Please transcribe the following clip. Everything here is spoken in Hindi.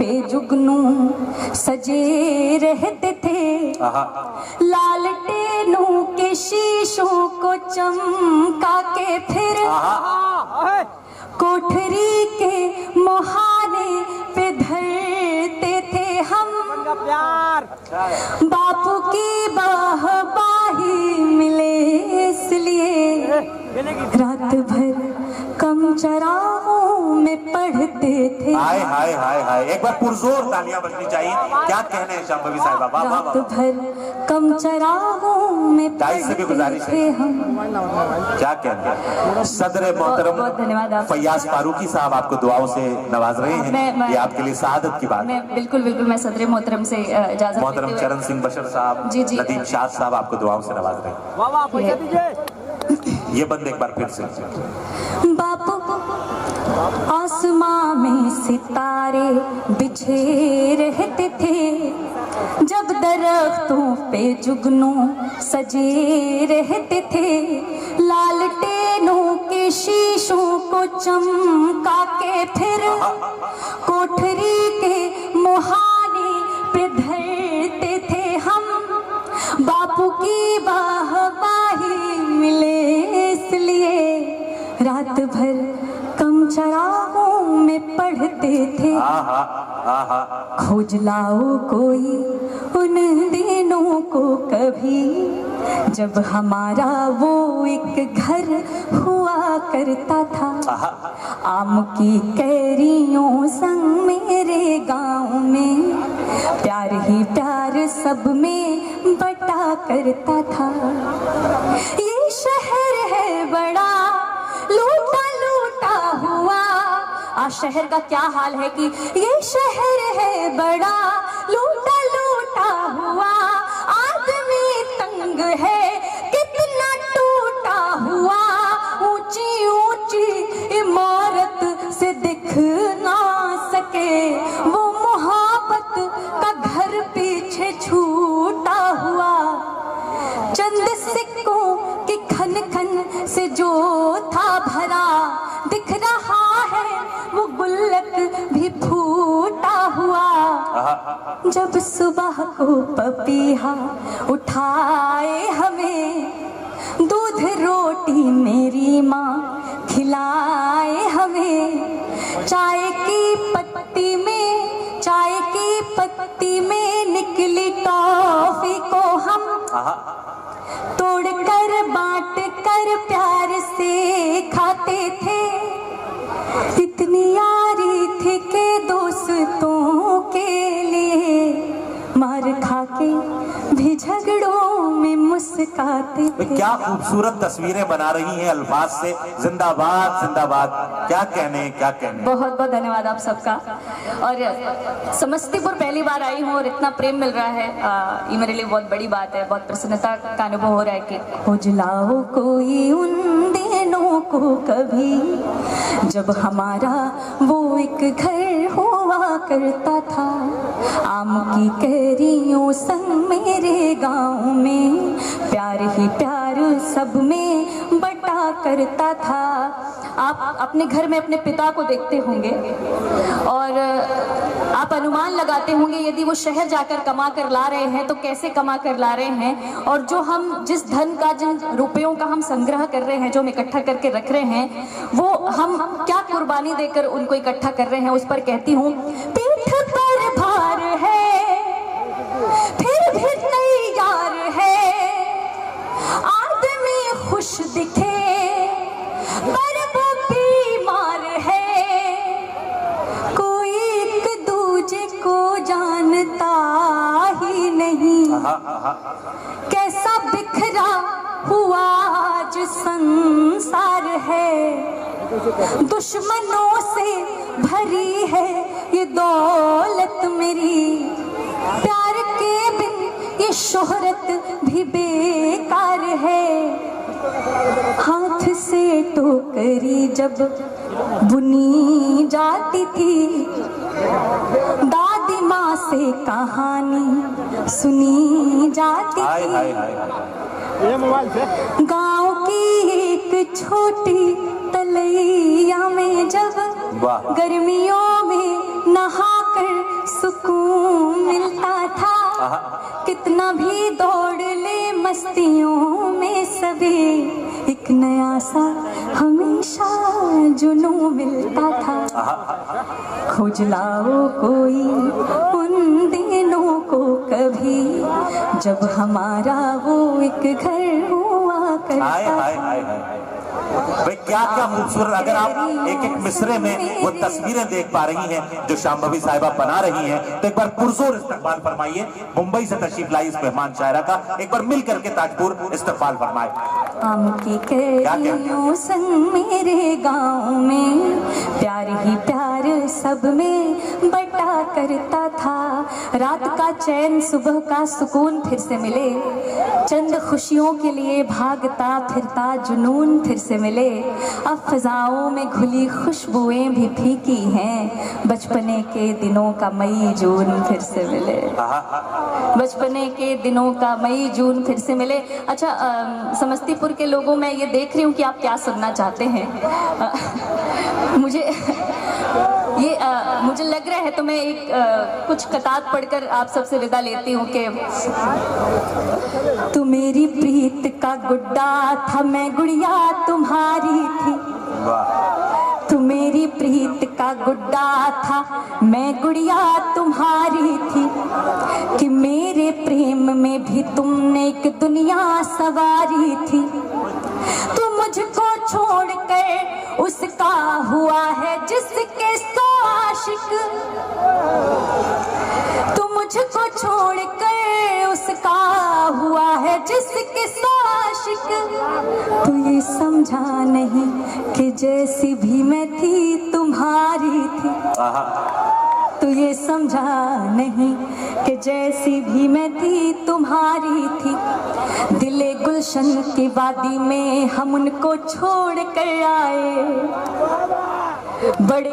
पे जुगनू सजे रहते थे, लालटेनों के शीशों को चमका के फिर कोठरी के मुहाने पे धरते थे हम। बापू की बाही मिले इसलिए रात भर कम चराहों में पढ़ते थे। हाय हाय हाय हाय, एक बार पुरजोर तालियां बजनी चाहिए। क्या कहने हैं शांभवी साहिबा? रात भर कम चराहों में पढ़ते थे हम। क्या कहने हैं? सदर मोहतरम फैयाज फारूकी साहब आपको दुआओं से नवाज रहे हैं। ये आपके लिए सादत की बात है। बिल्कुल बिल्कुल, मैं सदर मोहतरम से इजाजत मोहतरम चरण सिंह बशर साहब, नदीम शाह साहब आपको दुआओं से नवाज रहे हैं। ये बंद एक बार फिर से। बापू आसमां में सितारे बिछे रहते थे, जब दरख्तों पे जुगनू सजे रहते थे, लालटेनों के शीशों को चमका के फिर कोठरी के मुहाने पे धरते थे हम। बापू की बाही मिले इसलिए रात भर कम चराहों में पढ़ते थे। खोज लाओ कोई उन दिनों को कभी, जब हमारा वो एक घर हुआ करता था। आम की कैरियों संग मेरे गांव में प्यार ही प्यार सब में बटा करता था। ये शहर है बड़ा लूटा लूटा हुआ। आज शहर का क्या हाल है कि ये शहर है बड़ा लूटा लूटा हुआ। आदमी तंग है कितना टूटा हुआ। ऊंची ऊंची इमारत से दिख ना सके वो मोहब्बत का घर पीछे छूटा हुआ। चंद सिक्कों की खन खन से जो था भरा, दिख रहा है वो गुल्लक भी फूटा हुआ। जब सुबह को पपीहा उठाए हमें, दूध रोटी मेरी माँ खिलाए हमें। चाय की पत्ती में निकली टॉफी को हम तोड़ कर बांट कर प्यार से खाते थे। इतनी यारी थी के दोस्तों के लिए मार खा के भी झगड़ों में मुस्काते थे। क्या खूबसूरत तस्वीरें बना रही हैं अल्फाज से। जिंदाबाद जिंदाबाद। क्या कहने क्या कहने। बहुत बहुत धन्यवाद आप सबका। और समस्तीपुर पहली बार आई हूँ और इतना प्रेम मिल रहा है, ये मेरे लिए बहुत बड़ी बात है। बहुत प्रसन्नता का अनुभव हो रहा है कि खोज लाओ कोई उन दिनों को कभी, जब हमारा वो एक घर हुआ करता था। आम की कैरियों संग मेरे गांव में प्यार ही प्यार सब में बटा करता था। आप अपने घर में अपने पिता को देखते होंगे और आप अनुमान लगाते होंगे यदि वो शहर जाकर कमा कर ला रहे हैं तो कैसे कमा कर ला रहे हैं, और जो हम जिस धन का, जिन रुपयों का हम संग्रह कर रहे हैं, जो हम इकट्ठा करके रख रहे हैं, वो हम क्या कुर्बानी देकर उनको इकट्ठा कर रहे हैं। उस पर कहती हूँ, पीठ पर भार है फिर भी तैयार है, आदमी खुश दिखे पर वो बीमार है। कोई एक दूजे को जानता ही नहीं, कैसा बिखरा हुआ आज संसार है। दुश्मनों से भरी है ये दौलत मेरी, प्यार के बिन ये शोहरत भी बेकार है। हाथ से टोकरी जब बुनी जाती थी, दादी माँ से कहानी सुनी जाती थी। गांव की एक छोटी तलैया में जब गर्मियों में नहाकर कितना भी दौड़ ले मस्तियों में सभी, एक नया सा हमेशा जुनून मिलता था। खोज लाओ कोई उन दिनों को कभी, जब हमारा वो एक घर हुआ करता था। भाई क्या क्या खूबसूरत, अगर आप एक एक मिसरे में वो तस्वीरें देख पा रही हैं जो शांभवी साहिबा बना रही हैं, तो एक बार पुरजोर इस्तकबाल फरमाइए। मुंबई से तशरीफ लाई इस मेहमान शायरा का, एक बार मिल करके ताजपुर इस्तकबाल फरमाए। आम की कलियों संग मेरे गाँव में प्यार ही प्यार सब में बटा करता था। रात का चैन सुबह का सुकून फिर से मिले, चंद खुशियों के लिए भागता फिरता जुनून फिर से मिले। अब फिजाओं में घुली खुशबुएं भी फीकी हैं, बचपने के दिनों का मई जून फिर से मिले। बचपने के दिनों का मई जून फिर से मिले। अच्छा, समस्तीपुर के लोगों, मैं ये देख रही हूँ कि आप क्या सुनना चाहते हैं। मुझे लग रहा है, तो मैं एक कुछ कतार पढ़कर आप सबसे विदा लेती हूँ कि तू मेरी प्रीत का गुड्डा था, मैं गुड़िया तुम्हारी थी। तू मेरी प्रीत का गुड्डा था, मैं गुड़िया तुम्हारी थी, कि मेरे प्रेम में भी तुमने एक दुनिया सवारी थी। तू मुझको छोड़ कर उसका हुआ है जिसके सो आशिक, तू मुझको छोड़ कर उसका हुआ है जिसके सो आशिक। तू ये समझा नहीं कि जैसी भी मैं थी तुम्हारी थी। तू ये समझा नहीं कि जैसी भी मैं थी तुम्हारी थी। दिले गुलशन की वादी में हम उनको छोड़ कर आए, बड़े